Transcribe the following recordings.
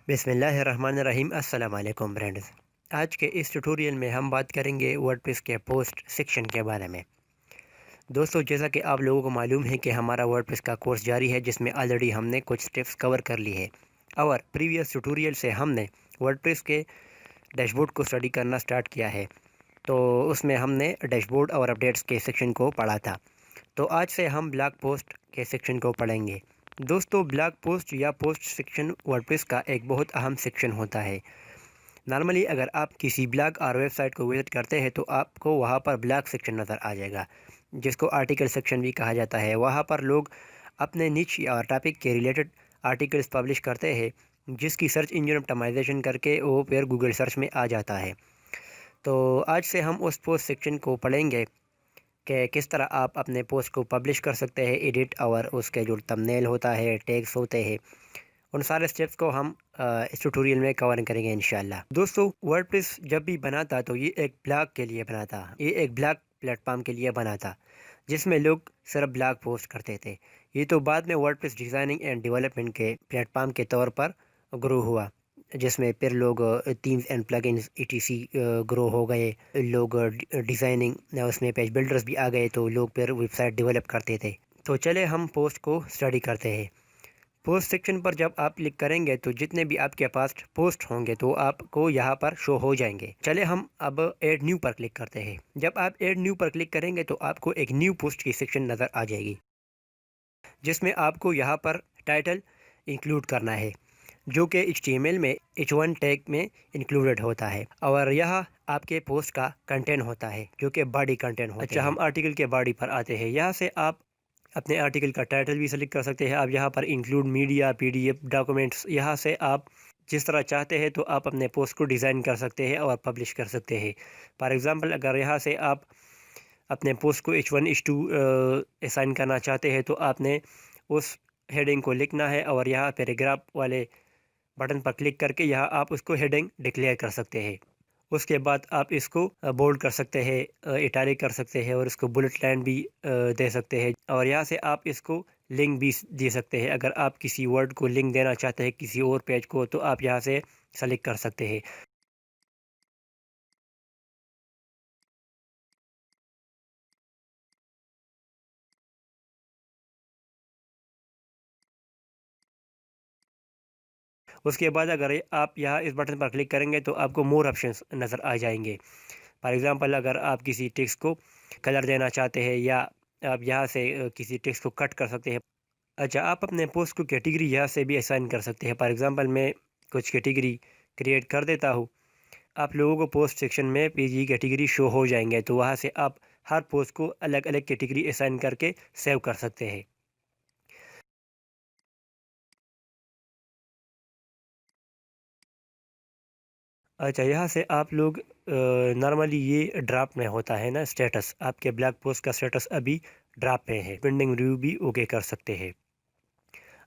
بسم اللہ الرحمن الرحیم۔ السلام علیکم فرینڈز، آج کے اس ٹیوٹوریل میں ہم بات کریں گے ورڈپریس کے پوسٹ سیکشن کے بارے میں۔ دوستو، جیسا کہ آپ لوگوں کو معلوم ہے کہ ہمارا ورڈپریس کا کورس جاری ہے، جس میں آلریڈی ہم نے کچھ سٹیپس کور کر لی ہے، اور پریویس ٹیوٹوریل سے ہم نے ورڈپریس کے ڈیش بورڈ کو اسٹڈی کرنا سٹارٹ کیا ہے۔ تو اس میں ہم نے ڈیش بورڈ اور اپڈیٹس کے سیکشن کو پڑھا تھا۔ تو آج سے ہم بلاگ پوسٹ کے سیکشن کو پڑھیں گے۔ دوستو، بلاگ پوسٹ یا پوسٹ سیکشن ورڈپریس کا ایک بہت اہم سیکشن ہوتا ہے۔ نارملی اگر آپ کسی بلاگ اور ویب سائٹ کو وزٹ کرتے ہیں تو آپ کو وہاں پر بلاگ سیکشن نظر آ جائے گا، جس کو آرٹیکل سیکشن بھی کہا جاتا ہے۔ وہاں پر لوگ اپنے نچ اور ٹاپک کے ریلیٹڈ آرٹیکلس پبلش کرتے ہیں، جس کی سرچ انجن آپٹیمائزیشن کر کے وہ پھر گوگل سرچ میں آ جاتا ہے۔ تو آج سے ہم اس پوسٹ سیکشن کو پڑھیں گے کہ کس طرح آپ اپنے پوسٹ کو پبلش کر سکتے ہیں، ایڈٹ، اور اس کے جو تمبنیل ہوتا ہے، ٹیگز ہوتے ہیں، ان سارے سٹیپس کو ہم اس ٹیوٹوریل میں کور کریں گے انشاءاللہ۔ دوستو، ورڈپریس جب بھی بنا تھا تو یہ ایک بلاگ کے لیے بنا تھا، یہ ایک بلاگ پلیٹ فارم کے لیے بنا تھا، جس میں لوگ صرف بلاگ پوسٹ کرتے تھے۔ یہ تو بعد میں ورڈپریس ڈیزائننگ اینڈ ڈیولپمنٹ کے پلیٹ فارم کے طور پر گرو ہوا، جس میں پھر لوگ تھیمز اینڈ پلگنز ETC گرو ہو گئے، لوگ ڈیزائننگ اس میں پیج بلڈرز بھی آ گئے، تو لوگ پھر ویب سائٹ ڈیولپ کرتے تھے۔ تو چلے ہم پوسٹ کو اسٹڈی کرتے ہیں۔ پوسٹ سیکشن پر جب آپ کلک کریں گے تو جتنے بھی آپ کے پاس پوسٹ ہوں گے تو آپ کو یہاں پر شو ہو جائیں گے۔ چلے ہم اب ایڈ نیو پر کلک کرتے ہیں۔ جب آپ ایڈ نیو پر کلک کریں گے تو آپ کو ایک نیو پوسٹ کی سیکشن نظر آ جائے گی، جس میں آپ کو یہاں پر ٹائٹل انکلوڈ کرنا ہے، جو کہ HTML میں H1 ٹیگ میں انکلوڈڈ ہوتا ہے، اور یہاں آپ کے پوسٹ کا کنٹینٹ ہوتا ہے، جو کہ باڈی کنٹینٹ ہوتا ہے۔ اچھا، ہم آرٹیکل کے باڈی پر آتے ہیں۔ یہاں سے آپ اپنے آرٹیکل کا ٹائٹل بھی سلیکٹ کر سکتے ہیں۔ آپ یہاں پر انکلوڈ میڈیا، PDF، ڈاکومنٹس، یہاں سے آپ جس طرح چاہتے ہیں تو آپ اپنے پوسٹ کو ڈیزائن کر سکتے ہیں اور پبلش کر سکتے ہیں۔ فار ایگزامپل، اگر یہاں سے آپ اپنے پوسٹ کو H1 H2 اسائن کرنا چاہتے ہیں تو آپ نے اس ہیڈنگ کو لکھنا ہے، اور یہاں پیراگراف والے بٹن پر کلک کر کے یہاں آپ اس کو ہیڈنگ ڈکلیئر کر سکتے ہیں۔ اس کے بعد آپ اس کو بولڈ کر سکتے ہیں، اٹیلک کر سکتے ہیں، اور اس کو بلٹ لائن بھی دے سکتے ہیں، اور یہاں سے آپ اس کو لنک بھی دے سکتے ہیں۔ اگر آپ کسی ورڈ کو لنک دینا چاہتے ہیں کسی اور پیج کو تو آپ یہاں سے سلیکٹ کر سکتے ہیں۔ اس کے بعد اگر آپ یہاں اس بٹن پر کلک کریں گے تو آپ کو مور آپشنز نظر آ جائیں گے۔ فار ایگزامپل، اگر آپ کسی ٹیکسٹ کو کلر دینا چاہتے ہیں، یا آپ یہاں سے کسی ٹیکسٹ کو کٹ کر سکتے ہیں۔ اچھا، آپ اپنے پوسٹ کو کیٹیگری یہاں سے بھی اسائن کر سکتے ہیں۔ فار ایگزامپل، میں کچھ کیٹیگری کریٹ کر دیتا ہوں۔ آپ لوگوں کو پوسٹ سیکشن میں PG کیٹیگری شو ہو جائیں گے، تو وہاں سے آپ ہر پوسٹ کو الگ الگ کیٹیگری اسائن کر کے سیو کر سکتے ہیں۔ اچھا، یہاں سے آپ لوگ نارملی یہ ڈراپ میں ہوتا ہے نا سٹیٹس، آپ کے بلاگ پوسٹ کا سٹیٹس ابھی ڈراپ پہ ہے، پینڈنگ ریویو بھی اوکے کر سکتے ہیں،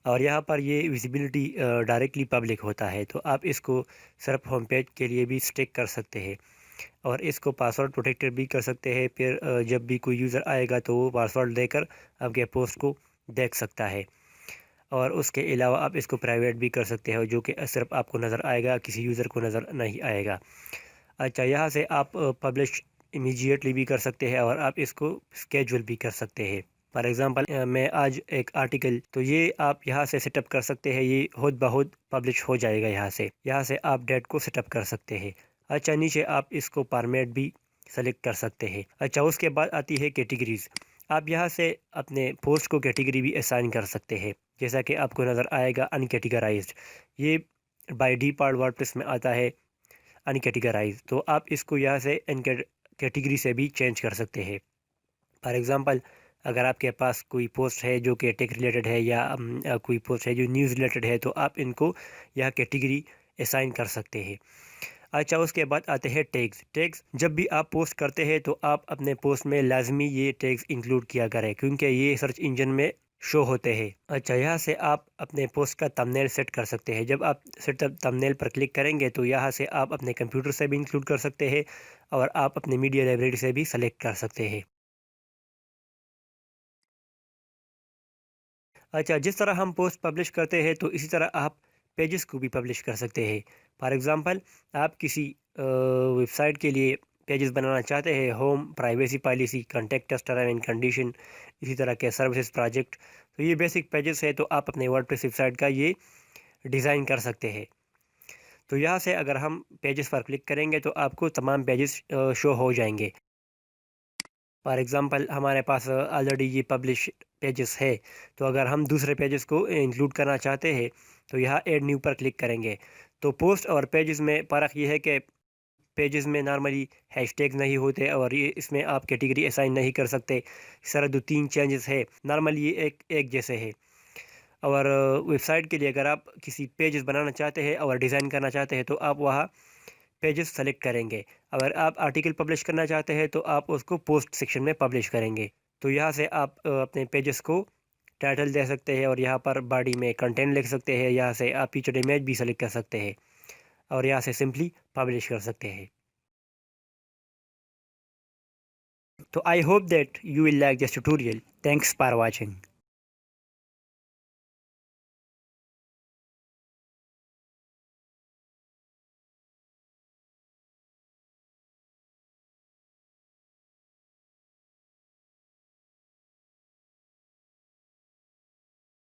اور یہاں پر یہ ویزیبلٹی ڈائریکٹلی پبلک ہوتا ہے، تو آپ اس کو صرف ہوم پیج کے لیے بھی سٹیک کر سکتے ہیں، اور اس کو پاسورڈ پروٹیکٹر بھی کر سکتے ہیں۔ پھر جب بھی کوئی یوزر آئے گا تو وہ پاسورڈ دے کر آپ کے پوسٹ کو دیکھ سکتا ہے، اور اس کے علاوہ آپ اس کو پرائیویٹ بھی کر سکتے ہو، جو کہ صرف آپ کو نظر آئے گا، کسی یوزر کو نظر نہیں آئے گا۔ اچھا، یہاں سے آپ پبلش امیجیٹلی بھی کر سکتے ہیں، اور آپ اس کو اسکیجول بھی کر سکتے ہیں۔ فار ایگزامپل، میں آج ایک آرٹیکل، تو یہ آپ یہاں سے سیٹ اپ کر سکتے ہیں، یہ خود بخود پبلش ہو جائے گا۔ یہاں سے آپ ڈیٹ کو سیٹ اپ کر سکتے ہیں۔ اچھا، نیچے آپ اس کو فارمیٹ بھی سلیکٹ کر سکتے ہیں۔ اچھا، اس کے بعد آتی ہے کیٹیگریز۔ آپ یہاں سے اپنے پوسٹ کو کیٹیگری بھی اسائن کر سکتے ہیں، جیسا کہ آپ کو نظر آئے گا ان کیٹیگرائزڈ، یہ بائی ڈیفالٹ ورڈپریس میں آتا ہے ان کیٹیگرائز، تو آپ اس کو یہاں سے ان کیٹیگری سے بھی چینج کر سکتے ہیں۔ فار ایگزامپل، اگر آپ کے پاس کوئی پوسٹ ہے جو کہ ٹیک ریلیٹڈ ہے، یا کوئی پوسٹ ہے جو نیوز ریلیٹڈ ہے، تو آپ ان کو یہاں کیٹیگری اسائن کر سکتے ہیں۔ اچھا، اس کے بعد آتے ہیں ٹیگز۔ جب بھی آپ پوسٹ کرتے ہیں تو آپ اپنے پوسٹ میں لازمی یہ ٹیگز انکلوڈ کیا کریں، کیونکہ یہ سرچ انجن میں شو ہوتے ہیں۔ اچھا، یہاں سے آپ اپنے پوسٹ کا تمبنیل سیٹ کر سکتے ہیں۔ جب آپ سیٹ اپ تمبنیل پر کلک کریں گے تو یہاں سے آپ اپنے کمپیوٹر سے بھی انکلوڈ کر سکتے ہیں، اور آپ اپنے میڈیا لائبریری سے بھی سلیکٹ کر سکتے ہیں۔ اچھا، جس طرح ہم پوسٹ پبلش کرتے ہیں تو اسی طرح آپ پیجز کو بھی پبلش کر سکتے ہیں۔ فار ایگزامپل آپ کسی ویب سائٹ کے لیے پیجز بنانا چاہتے ہیں، home, privacy policy, contacts, term and condition, اسی طرح کے سروسز پروجیکٹ، تو یہ بیسک پیجز ہے، تو آپ اپنے ورڈ پریس ویب سائٹ کا یہ ڈیزائن کر سکتے ہیں۔ تو یہاں سے اگر ہم پیجز پر کلک کریں گے تو آپ کو تمام پیجز شو ہو جائیں گے۔ فار ایگزامپل ہمارے پاس آلریڈی یہ پبلش پیجز ہے، تو اگر ہم دوسرے پیجز کو انکلوڈ کرنا چاہتے ہیں تو یہاں ایڈ نیو پر کلک کریں گے۔ تو پوسٹ اور پیجز میں فرق یہ ہے کہ پیجز میں نارملی ہیش ٹیگ نہیں ہوتے اور یہ اس میں آپ کیٹیگری اسائن نہیں کر سکتے۔ اس طرح دو تین چینجز ہے، نارملی یہ ایک جیسے ہے۔ اور ویب سائٹ کے لیے اگر آپ کسی پیجز بنانا چاہتے ہیں اور ڈیزائن کرنا چاہتے ہیں تو آپ وہاں پیجز سلیکٹ کریں گے۔ اگر آپ آرٹیکل پبلش کرنا چاہتے ہیں تو آپ اس کو پوسٹ سیکشن میں پبلش کریں گے۔ تو یہاں سے آپ اپنے پیجز کو ٹائٹل دے سکتے ہیں اور یہاں پر باڈی میں کنٹینٹ لکھ سکتے ہیں۔ یہاں سے آپ فیچرڈ امیج بھی سلیکٹ کر سکتے ہیں اور یہاں سے سمپلی پبلش کر سکتے ہیں۔ تو I hope that you will like this tutorial. Thanks for watching.